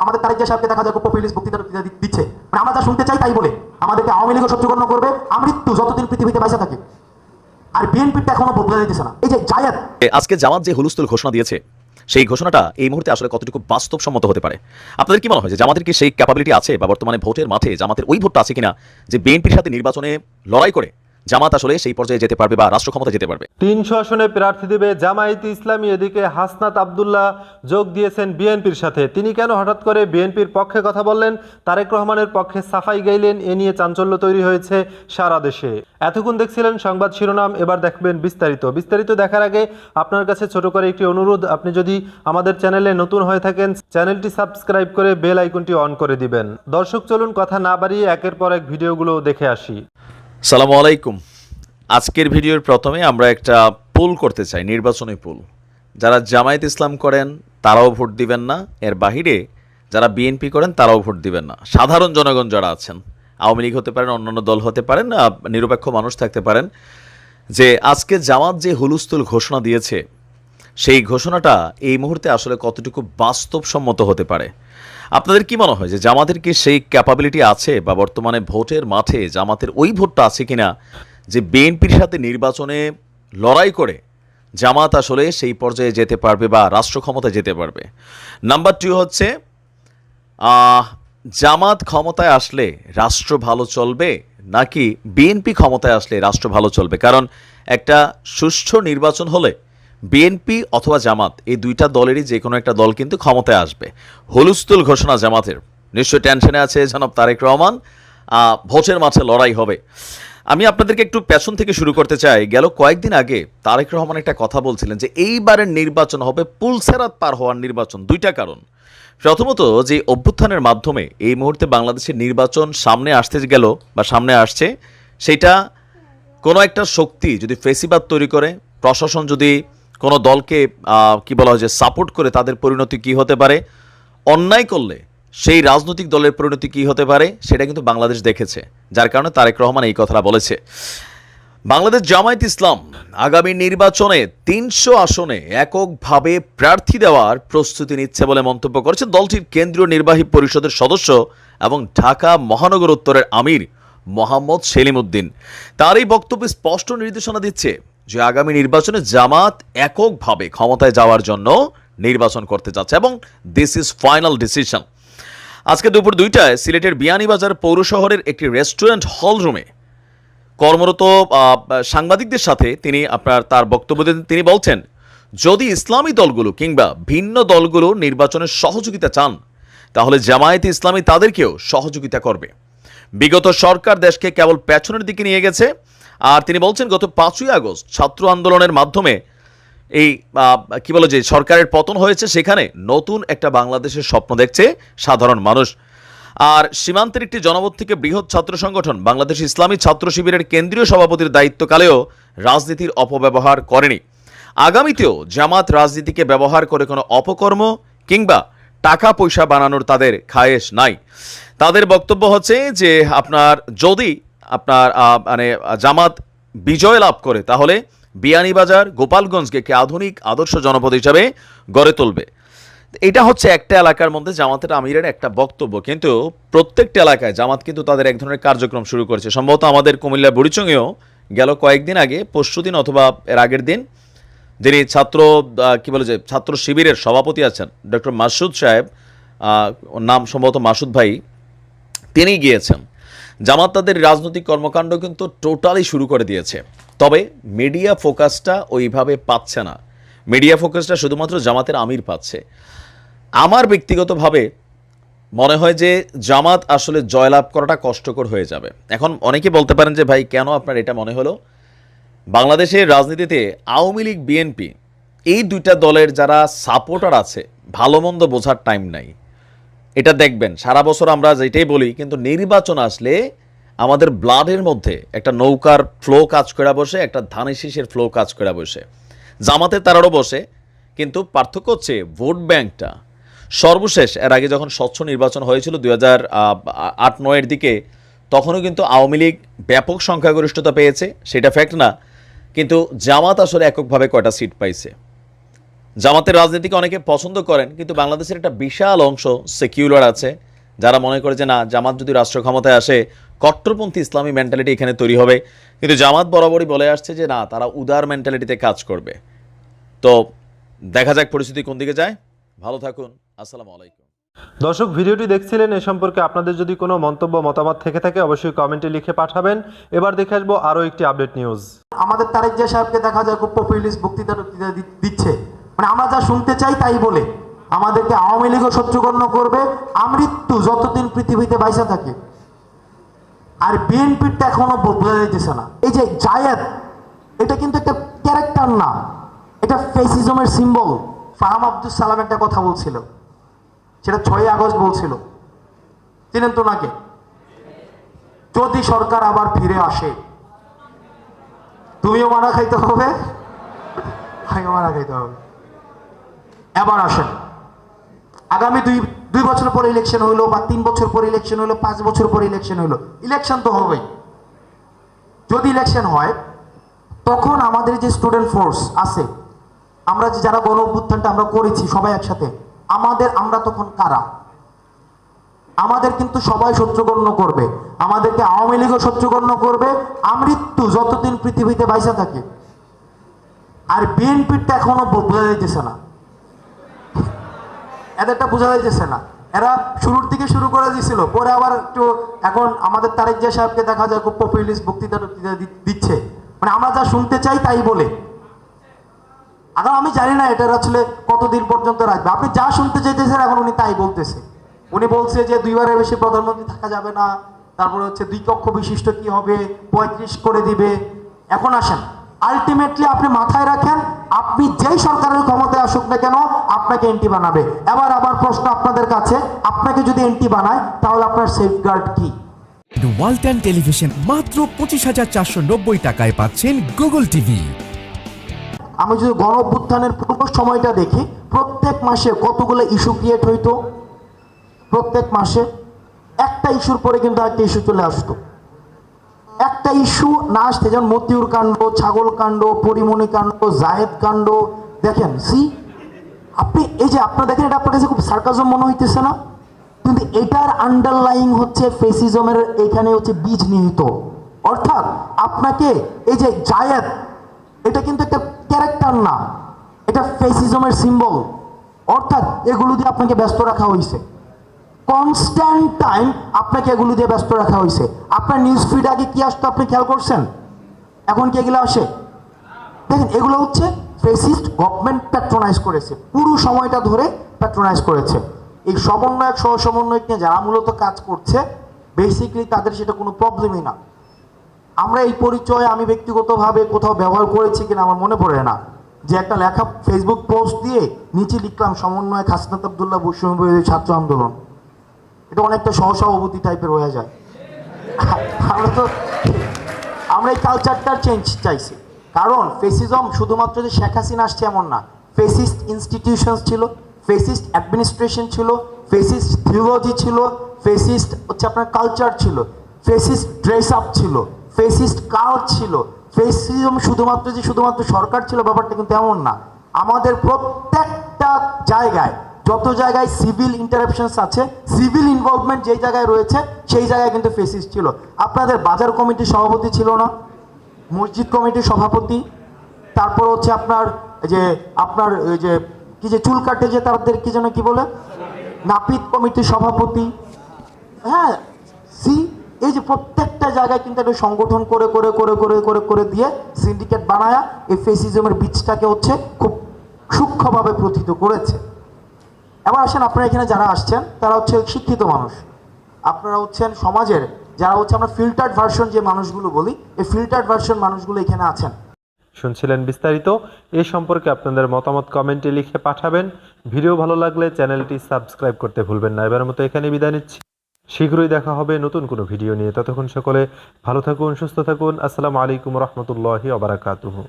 আমাদের তারেক জিয়া সাহেবকে দেখা যায় পপুলিস্ট বক্তৃতা দিচ্ছে, মানে আমরা যা শুনতে চাই তাই বলে আমাদেরকে আওয়ামী লীগও সহ্য করবে আমৃত্যু যতদিন পৃথিবীতে বেঁচে থাকে। আর বিএনপিটা এখনো বদলে দিতেছে না। এই যে জায়েদ আজকে জামাত যে হুলস্থুল ঘোষণা দিয়েছে, সেই ঘোষণাটা এই মুহূর্তে আসলে কতটুকু বাস্তবসম্মত হতে পারে? আপনাদের কি মনে হয় যে জামাতের কি সেই ক্যাপাবিলিটি আছে, বা বর্তমানে ভোটের মাঠে জামাতের ওই ভোটটা আছে কিনা যে বিএনপির সাথে নির্বাচনে লড়াই করে জামাত আসলে সেই পর্যায়ে যেতে পারবে বা রাষ্ট্র ক্ষমতা যেতে পারবে? ৩০০ আসনে প্রার্থী দেবে জামায়াতে ইসলামী। এদিকে হাসনাত আব্দুল্লাহ যোগ দিয়েছেন বিএনপির সাথে। তিনি কেন হঠাৎ করে বিএনপির পক্ষে কথা বললেন, তারেক রহমানের পক্ষে সাফাই গাইলেন, এ নিয়ে চাঞ্চল্য তৈরি হয়েছে সারা দেশে। এতক্ষণ দেখছিলেন সংবাদ শিরোনাম, এবার দেখবেন বিস্তারিত দেখার আগে আপনার কাছে ছোট করে একটি অনুরোধ, আপনি যদি আমাদের চ্যানেলে নতুন হয়ে থাকেন চ্যানেলটি সাবস্ক্রাইব করে বেল আইকনটি অন করে দিবেন। দর্শক চলুন কথা না বাড়িয়ে একের পর এক ভিডিওগুলো দেখে আসি। সালামু আলাইকুম। আজকের ভিডিওর প্রথমে আমরা একটা পোল করতে চাই, নির্বাচনী পোল। যারা জামায়াত ইসলাম করেন তারাও ভোট দিবেন না, এর বাহিরে যারা বিএনপি করেন তারাও ভোট দিবেন না। সাধারণ জনগণ যারা আছেন, আওয়ামী লীগ হতে পারেন, অন্যান্য দল হতে পারেন, নিরপেক্ষ মানুষ থাকতে পারেন, যে আজকে জামাত যে হুলস্থুল ঘোষণা দিয়েছে, সেই ঘোষণাটা এই মুহূর্তে আসলে কতটুকু বাস্তবসম্মত হতে পারে? আপনাদের কি মনে হয় যে জামাতের কি সেই ক্যাপাবিলিটি আছে, বা বর্তমানে ভোটের মাঠে জামাতের ওই ভোটটা আছে কিনা যে বিএনপির সাথে নির্বাচনে লড়াই করে জামাত আসলে সেই পর্যায়ে যেতে পারবে বা রাষ্ট্র ক্ষমতায় যেতে পারবে? নাম্বার 2 হচ্ছে, জামাত ক্ষমতায় আসলে রাষ্ট্র ভালো চলবে, নাকি বিএনপি ক্ষমতায় আসলে রাষ্ট্র ভালো চলবে? কারণ একটা সুষ্ঠু নির্বাচন হলে বিএনপি অথবা জামাত, এই দুইটা দলেরই যে কোনো একটা দল কিন্তু ক্ষমতায় আসবে। হুলস্থুল ঘোষণা জামাতের, নিশ্চয়ই টেনশনে আছে জনাব তারেক রহমান, ভোটের মাঠে লড়াই হবে। আমি আপনাদেরকে একটু পেছন থেকে শুরু করতে চাই। গেল কয়েকদিন আগে তারেক রহমান একটা কথা বলছিলেন যে এইবারের নির্বাচন হবে পুলসেরাত পার হওয়ার নির্বাচন। দুইটা কারণ। প্রথমত, যে অভ্যুত্থানের মাধ্যমে এই মুহূর্তে বাংলাদেশের নির্বাচন সামনে আসতে গেল বা সামনে আসছে, সেটা কোনো একটা শক্তি যদি ফেসিবাদ তৈরি করে, প্রশাসন যদি কোনো দলকে কি বলা হয় যে সাপোর্ট করে, তাদের পরিণতি কি হতে পারে? অন্যায় করলে সেই রাজনৈতিক দলের পরিণতি কি হতে পারে, সেটা কিন্তু বাংলাদেশ দেখেছে। যার কারণে তারেক রহমান এই কথাটা বলেছে। বাংলাদেশ জামায়াত ইসলাম আগামী নির্বাচনে ৩০০ আসনে এককভাবে প্রার্থী দেওয়ার প্রস্তুতি নিচ্ছে বলে মন্তব্য করেছেন দলটির কেন্দ্রীয় নির্বাহী পরিষদের সদস্য এবং ঢাকা মহানগর উত্তরের আমির মোহাম্মদ সেলিম উদ্দিন। তার এই বক্তব্যে স্পষ্ট নির্দেশনা দিচ্ছে যে আগামী নির্বাচনে জামাত এককভাবে ক্ষমতায় যাওয়ার জন্য নির্বাচন করতে যাচ্ছে, এবং দিস ইজ ফাইনাল ডিসিশন। আজকে দুপুর 2টায় সিলেটের বিয়ানীবাজার পৌর শহরের একটি রেস্টুরেন্ট হল রুমে কর্মরত সাংবাদিকদের সাথে তার বক্তব্য দেন। তিনি বলছেন, যদি ইসলামী দলগুলো কিংবা ভিন্ন দলগুলো নির্বাচনের সহযোগিতা চান, তাহলে জামায়াতে ইসলামী তাদেরকেও সহযোগিতা করবে। বিগত সরকার দেশকে কেবল পেছনের দিকে নিয়ে গেছে। আর তিনি বলছেন, গত 5ই আগস্ট ছাত্র আন্দোলনের মাধ্যমে এই যে সরকারের পতন হয়েছে, সেখানে নতুন একটা বাংলাদেশের স্বপ্ন দেখছে সাধারণ মানুষ। আর সীমান্তের একটি জনপদ থেকে বৃহৎ ছাত্র সংগঠন বাংলাদেশ ইসলামী ছাত্র শিবিরের কেন্দ্রীয় সভাপতির দায়িত্বকালেও রাজনীতির অপব্যবহার করেনি। আগামীতেও জামাত রাজনীতিকে ব্যবহার করে কোনো অপকর্ম কিংবা টাকা পয়সা বানানোর তাদের খায়েশ নাই। তাদের বক্তব্য হচ্ছে যে যদি জামাত বিজয় লাভ করে, তাহলে বিয়ানীবাজার গোপালগঞ্জকে একটি আধুনিক আদর্শ জনপদ হিসাবে গড়ে তুলবে। এটা হচ্ছে একটা এলাকার মধ্যে জামাতের আমিরের একটা বক্তব্য, কিন্তু প্রত্যেকটা এলাকায় জামাত কিন্তু তাদের এক ধরনের কার্যক্রম শুরু করেছে। সম্ভবত আমাদের কুমিল্লা বুড়িচংয়েও গেল কয়েকদিন আগে, পরশুদিন অথবা এর আগের দিন, যিনি ছাত্র শিবিরের সভাপতি আছেন ডক্টর মাসুদ সাহেব, নাম সম্ভবত মাসুদ ভাই, তিনি গিয়েছেন। জামাত তাদের রাজনৈতিক কর্মকাণ্ড কিন্তু টোটালি শুরু করে দিয়েছে। তবে মিডিয়া ফোকাসটা ওইভাবে পাচ্ছে না। মিডিয়া ফোকাসটা শুধুমাত্র জামাতের আমির পাচ্ছে। আমার ব্যক্তিগতভাবে মনে হয় যে জামাত আসলে জয়লাভ করাটা কষ্টকর হয়ে যাবে। এখন অনেকে বলতে পারেন যে ভাই, কেন আপনার এটা মনে হলো? বাংলাদেশের রাজনীতিতে আওয়ামী লীগ, বিএনপি, এই দুইটা দলের যারা সাপোর্টার আছে, ভালো মন্দ বোঝার টাইম নাই। এটা দেখবেন সারা বছর আমরা যেটাই বলি, কিন্তু নির্বাচন আসলে আমাদের ব্লাডের মধ্যে একটা নৌকার ফ্লো কাজ করে বসে, একটা ধানের শীষের ফ্লো কাজ করে বসে। জামাতের তারারও বসে, কিন্তু পার্থক্য হচ্ছে ভোট ব্যাংকটা। সর্বশেষ এর আগে যখন স্বচ্ছ নির্বাচন হয়েছিল 2008-09 দিকে, তখনও কিন্তু আওয়ামী লীগ ব্যাপক সংখ্যাগরিষ্ঠতা পেয়েছে, সেটা ফ্যাক্ট না। কিন্তু জামাত আসলে এককভাবে কয়টা সিট পাইছে? জামাতের রাজনীতিকে অনেকে পছন্দ করেন, কিন্তু বাংলাদেশের একটা বিশাল অংশ সেকিউলার আছে যারা মনে করে যে না, জামাত যদি রাষ্ট্র ক্ষমতায় আসে কট্টরপন্থী ইসলামী মেন্টালিটি এখানে তৈরি হবে। কিন্তু জামাত বরাবরই বলে আসছে যে না, তারা উদার মেন্টালিটিতে কাজ করবে। তো দেখা যাক পরিস্থিতি কোন দিকে যায়। ভালো থাকুন। আসসালামু আলাইকুম। দর্শক, ভিডিওটি দেখছিলেন, এ সম্পর্কে আপনাদের যদি কোনো মন্তব্য মতামত থেকে থাকে অবশ্যই কমেন্টে লিখে পাঠাবেন। এবার দেখে আসবো আরও একটি আপডেট নিউজ। আমাদের তারেক জিয়া সাহেবকে দেখা যায় খুব পপুলিস্ট বক্তৃতা দিচ্ছে, মানে আমরা যা শুনতে চাই তাই বলে আমাদেরকে আওয়ামী লীগও শত্রুগণ্য করবে, আমৃত্যু যতদিন পৃথিবীতে বাইসা থাকে। আর বিএনপিটা এখনো বদলে যাইতেছে না। এই যে জায়েদ, এটা কিন্তু একটা ক্যারেক্টার না, এটা ফেসিজমের সিম্বল। ফাহাম আব্দুল সালাম একটা কথা বলছিল, সেটা 6ই আগস্ট বলছিল, চিনেন তো নাকি? যদি সরকার আবার ফিরে আসে তুমিও মারা খাইতে হবে, আমিও মারা খাইতে হবে। এবার আসেন, আগামী দুই বছর পরে ইলেকশন হইলো, বা 3 বছর পরে ইলেকশন হইলো, 5 বছর পরে ইলেকশন হইলো, ইলেকশন তো হবেই। যদি ইলেকশন হয় তখন আমাদের যে স্টুডেন্ট ফোর্স আছে, আমরা যে যারা গণ অভ্যুত্থানটা আমরা করেছি সবাই একসাথে, আমরা তখন কারা? আমাদের কিন্তু সবাই শত্রুগণ্য করবে, আমাদেরকে আওয়ামী লীগও শত্রুগণ্য করবে, আমৃত্যু যতদিন পৃথিবীতে বাইসা থাকে। আর বিএনপিটা এখনো বোঝা যাইতেছে না, এদেরটা বোঝা যাইতেছে না। এরা শুরুর দিকে শুরু করে দিয়েছিল, পরে আবার একটু এখন আমাদের তারেক জিয়া সাহেবকে দেখা যায় খুব পপুলিস্ট বক্তৃতা দিচ্ছে, মানে আমরা যা শুনতে চাই তাই বলে। এখন আমি জানি না এটা আসলে কতদিন পর্যন্ত রাখবে। আপনি যা শুনতে চাইতেছেন এখন উনি তাই বলতেছে। উনি বলছে যে 2বারের বেশি প্রধানমন্ত্রী থাকা যাবে না, তারপরে হচ্ছে 2 কক্ষ বিশিষ্ট কি হবে, 35 করে দিবে। এখন আসেন, আলটিমেটলি আপনি মাথায় রাখেন, আপনি যেই সরকারের ক্ষমতায় আসুক না কেন আপনাকে এন্টি বানাবে। আবার প্রশ্ন আপনাদের কাছে, আপনাকে যদি এন্টি বানায় তাহলে আপনার সেফগার্ড কি? ওয়ালটন টেলিভিশন মাত্র 25,490 টাকায় পাচ্ছেন গুগল টিভি। আমি যদি গণ অভ্যুত্থানের পূর্ব সময়টা দেখি, প্রত্যেক মাসে কতগুলো ইস্যু ক্রিয়েট হইতো, প্রত্যেক মাসে একটা ইস্যুর পরে কিন্তু একটা ইস্যু চলে আসতো। একটা ইস্যু না আসতে, যেমন মতিউর কাণ্ড, ছাগল কাণ্ড, পরিমণি কাণ্ড, জায়েদ কাণ্ড, দেখেন আপনি এই যে আপনার দেখেন, এটা আপনার কাছে খুব সার্কাজম মনে হইতেছে না? কিন্তু এটার আন্ডারলাইং হচ্ছে ফেসিজমের, এখানে হচ্ছে বীজ নিহিত। অর্থাৎ আপনাকে এই যে জায়েদ, এটা কিন্তু একটা ক্যারেক্টার না, এটা ফেসিজমের সিম্বল। অর্থাৎ এগুলো দিয়ে আপনাকে ব্যস্ত রাখা হয়েছে, কনস্ট্যান্ট টাইম আপনাকে এগুলো দিয়ে ব্যস্ত রাখা হয়েছে। আপনার নিউজ ফিড আগে কি আসতো আপনি খেয়াল করছেন? এখন কি এগুলো আসে? দেখেন, এগুলো হচ্ছে ফেসিস্ট গভর্নমেন্ট প্যাট্রোনাইজ করেছে, পুরো সময়টা ধরে প্যাট্রোনাইজ করেছে। এই সমন্বয়ক সহ সমন্বয়ক নিয়ে যারা মূলত কাজ করছে, বেসিক্যালি তাদের সেটা কোনো প্রবলেমই না। আমরা এই পরিচয় আমি ব্যক্তিগতভাবে কোথাও ব্যবহার করেছি কিনা আমার মনে পড়ে না, যে একটা লেখা ফেসবুক পোস্ট দিয়ে নিচে লিখলাম সমন্বয়ক হাসনাত আব্দুল্লাহ বৈষম্য বিরোধী ছাত্র আন্দোলন। এটা অনেকটা সহসভাপতি টাইপের হয়ে যায়। আমরা এই কালচারটার চেঞ্জ চাইছি, কারণ ফেসিজম শুধুমাত্র যে শেখ হাসিনা আসছে এমন না। ফেসিস্ট ইনস্টিটিউশনস ছিল, ফেসিস্ট অ্যাডমিনিস্ট্রেশন ছিল, ফেসিস্ট থিওলজি ছিল, ফেসিস্ট হচ্ছে আপনার কালচার ছিল, ফেসিস্ট ড্রেস আপ ছিল, ফেসিস্ট কার্ড ছিল। ফেসিজম শুধুমাত্র সরকার ছিল, ব্যাপারটা কিন্তু এমন না। আমাদের প্রত্যেকটা জায়গায়, যত জায়গায় সিভিল ইন্টারাপশনস আছে, সিভিল ইনভলভমেন্ট যেই জায়গায় রয়েছে সেই জায়গায় কিন্তু ফেসিস্ট ছিল। আপনাদের বাজার কমিটির সভাপতি ছিল না, মসজিদ কমিটির সভাপতি, তারপর হচ্ছে আপনার ওই যে কি যে চুল কাটে যে তাদের কি যেন কি বলে, নাপিত কমিটির সভাপতি। হ্যাঁ, এই যে প্রত্যেকটা জায়গায় কিন্তু একটা সংগঠন করে করে করে করে করে করে দিয়ে সিন্ডিকেট বানায়া এই ফেসিজমের বীজটাকে হচ্ছে খুব সূক্ষ্মভাবে প্রথিত করেছে। এবার আসেন, আপনারা এখানে যারা আসছেন তারা হচ্ছে শিক্ষিত মানুষ, আপনারা হচ্ছেন সমাজের যারা হচ্ছে আমরা ফিল্টার্ড ভার্সন যে মানুষগুলো বলি, এই ফিল্টার্ড ভার্সন মানুষগুলো এখানে আছেন। শুনছিলেন বিস্তারিত। এ সম্পর্কে আপনাদের মতামত কমেন্টে লিখে পাঠাবেন। ভিডিও ভালো লাগলে চ্যানেলটি সাবস্ক্রাইব করতে ভুলবেন না। এবার মতো এখানে বিদায় নিচ্ছি, শীঘ্রই দেখা হবে নতুন কোনো ভিডিও নিয়ে। ততক্ষণ সকলে ভালো থাকুন, সুস্থ থাকুন। আসসালামু আলাইকুম রহমতুল্লাহি ওয়া বারাকাতুহু।